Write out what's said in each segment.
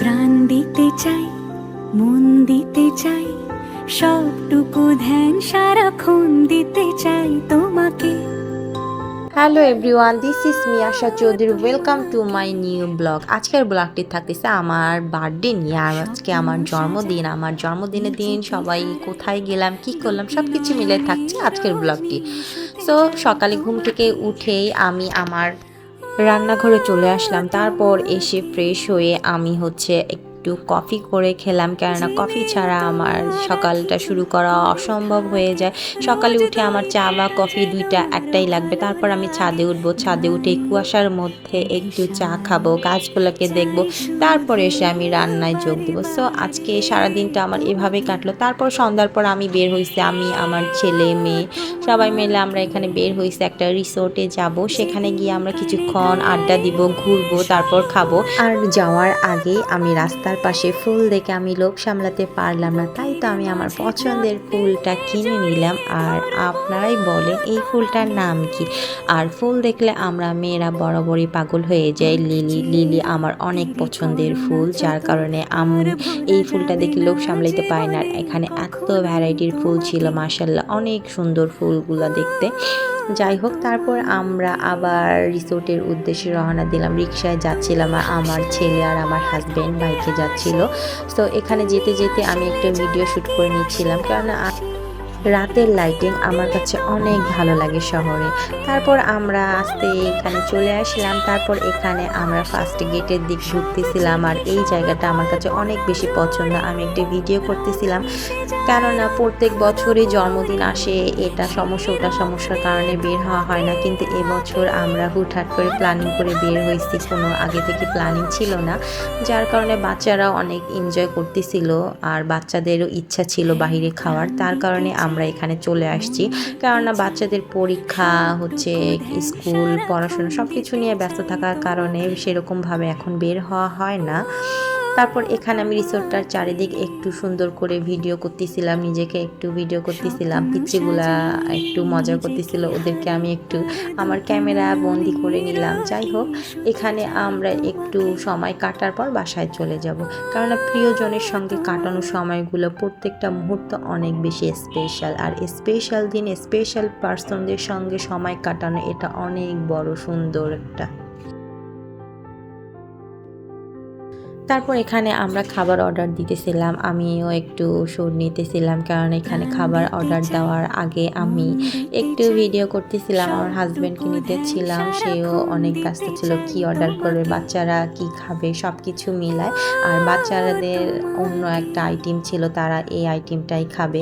প্রাণ দিতে চাই, মন দিতে চাই, সবটুকু ধ্যান সারাক্ষণ দিতে চাই তোমাকে। Hello everyone, this is me Asha Chowdhury. Welcome to my new blog. আজকের ব্লগটি থাকতেছে আমার বার্থডে নিয়ে। আর আজকে আমার জন্মদিন। আমার জন্মদিনের দিন সবাই কোথায় গেলাম, কি করলাম, সব কিছু মিলে থাকছে আজকের ব্লগটি। সো সকালে ঘুম থেকে উঠেই আমি আমার রান্নাঘরে চলে আসলাম। তারপর এসে ফ্রেশ হয়ে আমি একটু কফি করে খেলাম, কেননা কফি ছাড়া আমার সকালটা শুরু করা অসম্ভব হয়ে যায়। সকালে উঠে আমার চা বা কফি দুইটা একটাই লাগবে। তারপর আমি ছাদে উঠবো, ছাদে উঠে কুয়াশার মধ্যে একটু চা খাবো, গাছগুলোকে দেখবো, তারপরে এসে আমি রান্নায় যোগ দেবো। সো আজকে সারাদিনটা আমার এভাবেই কাটলো। তারপর সন্ধ্যার পর আমি বের হয়েছি, আমি আমার ছেলে মেয়ে সবাই মিলে আমরা এখানে বের হয়েছি, একটা রিসোর্টে যাব। সেখানে গিয়ে আমরা কিছুক্ষণ আড্ডা দিব, ঘুরবো, তারপর খাবো। আর যাওয়ার আগে আমি রাস্তার পাশে ফুল দেখে আমি লোভ সামলাতে পারলাম না, তাই তো আমি আমার পছন্দের ফুলটা কিনে নিলাম। আর আপনারাই বলেন এই ফুলটার নাম কি? আর ফুল দেখলে আমরা মেয়েরা বরাবরই পাগল হয়ে যাই। লিলি লিলি আমার অনেক পছন্দের ফুল, যার কারণে আমি এই ফুলটা দেখে লোভ সামলাইতে পারি না। আর এখানে এত ভ্যারাইটির ফুল ছিল, মাশাআল্লাহ অনেক সুন্দর ফুলগুলো দেখতে। যাই হোক, তারপর আমরা আবার রিসোর্টের উদ্দেশ্যে রওনা দিলাম। রিকশায় যাচ্ছিলাম, আমার ছেলে আর আমার হাজব্যান্ড বাইকে যাচ্ছিল। তো এখানে যেতে যেতে আমি একটা ভিডিও শ্যুট করে নিচ্ছিলাম, কারণ রাতের লাইটিং আমার কাছে অনেক ভালো লাগে শহরে। তারপর আমরা আস্তে এখানে চলে আসলাম। তারপর এখানে আমরা ফার্স্ট গেটের দিক ঢুকতেছিলাম। আর এই জায়গাটা আমার কাছে অনেক বেশি পছন্দ। আমি একটা ভিডিও করতেছিলাম, কেননা প্রত্যেক বছরই জন্মদিন আসে, এটা সমস্যা ওটা সমস্যার কারণে বের হওয়া হয় না। কিন্তু এবছর আমরা হুটহাট করে প্ল্যানিং করে বের হয়েছি, কোনো আগে থেকে প্ল্যানিং ছিল না, যার কারণে বাচ্চারাও অনেক এনজয় করতেছিল আর বাচ্চাদেরও ইচ্ছা ছিল বাইরে খাওয়ার। তার কারণে আমরা এখানে চলে আসছি, কেননা বাচ্চাদের পরীক্ষা স্কুল, পড়াশোনা সব কিছু নিয়ে ব্যস্ত থাকার কারণে সেরকমভাবে এখন বের হওয়া হয় না। তারপর এখানে আমি রিসোর্টটার চারিদিক একটু সুন্দর করে ভিডিও করতেছিলাম, নিজেকে একটু ভিডিও করতেছিলাম, পিচ্চিগুলা একটু মজা করতেছিল, ওদেরকে আমি একটু আমার ক্যামেরা বন্দি করে নিলাম। যাই হোক, এখানে আমরা একটু সময় কাটার পর বাসায় চলে যাব, কারণ প্রিয়জনের সঙ্গে কাটানো সময়গুলো প্রত্যেকটা মুহূর্ত অনেক বেশি স্পেশাল। আর স্পেশাল দিন স্পেশাল পার্সনদের সঙ্গে সময় কাটানো, এটা অনেক বড় সুন্দর একটা। তারপর এখানে আমরা খাবার অর্ডার দিতেছিলাম, আমিও একটু সুর নিতেছিলাম, কারণ এখানে খাবার অর্ডার দেওয়ার আগে আমি একটু ভিডিও করতেছিলাম। আমার হাজব্যান্ডকে নিতেছিলাম, সেও অনেক ব্যস্ত ছিল, কি অর্ডার করবে, বাচ্চারা কি খাবে, সব কিছু মিলায়। আর বাচ্চাদের অন্য একটা আইটেম ছিল, তারা এই আইটেমটাই খাবে।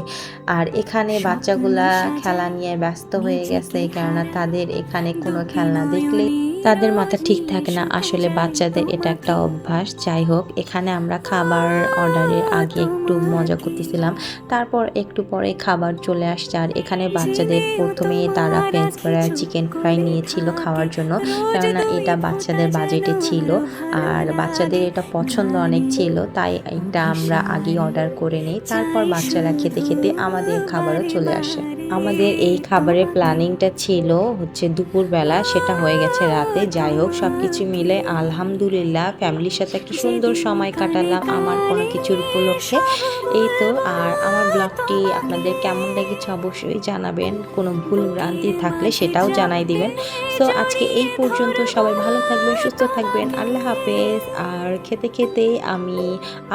আর এখানে বাচ্চাগুলা খেলা নিয়ে ব্যস্ত হয়ে গেছে, কেননা তাদের এখানে কোনো খেলনা দেখলেই তাদের মাথা ঠিক থাকে না। আসলে বাচ্চাদের এটা একটা অভ্যাস। যাই হোক, এখানে আমরা খাবার অর্ডারের আগে একটু মজা করতেছিলাম, তারপর একটু পরে খাবার চলে আসছে। আর এখানে বাচ্চাদের প্রথমে তারা ফ্রেঞ্চ ফ্রাই আর চিকেন ফ্রাই নিয়েছিল খাওয়ার জন্য, কেননা এটা বাচ্চাদের বাজেটে ছিল আর বাচ্চাদের এটা পছন্দ অনেক ছিল, তাই এটা আমরা আগেই অর্ডার করে নিই। তারপর বাচ্চারা খেতে খেতে আমাদের খাবারও চলে আসে। আমাদের এই খাবারের প্ল্যানিংটা ছিল দুপুরবেলা, সেটা হয়ে গেছে রাতে। যাই হোক, সব কিছু মিলে আলহামদুলিল্লাহ ফ্যামিলির সাথে একটা সুন্দর সময় কাটালাম আমার কোনো কিছুর উপলক্ষে। এই তো। আর আমার ব্লগটি আপনাদের কেমন লেগেছে অবশ্যই জানাবেন, কোনো ভুল ভ্রান্তি থাকলে সেটাও জানাই দিবেন। সো আজকে এই পর্যন্ত, সবাই ভালো থাকবেন, সুস্থ থাকবেন, আল্লাহ হাফেজ। আর খেতে খেতে আমি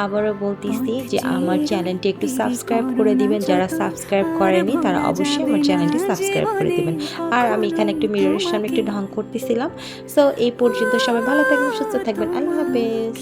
আবারও বলতেছি যে আমার চ্যানেলটি একটু সাবস্ক্রাইব করে দিবেন, যারা সাবস্ক্রাইব করেনি তারা অবশ্যই আমার চ্যানেলটি সাবস্ক্রাইব করে দিবেন। আর আমি এখানে একটু মিররের সামনে একটু ঢং করতেছিলাম। সো এই পর্যন্ত, সবাই ভালো থাকবেন, সুস্থ থাকবেন, আল্লাহ হাফেজ।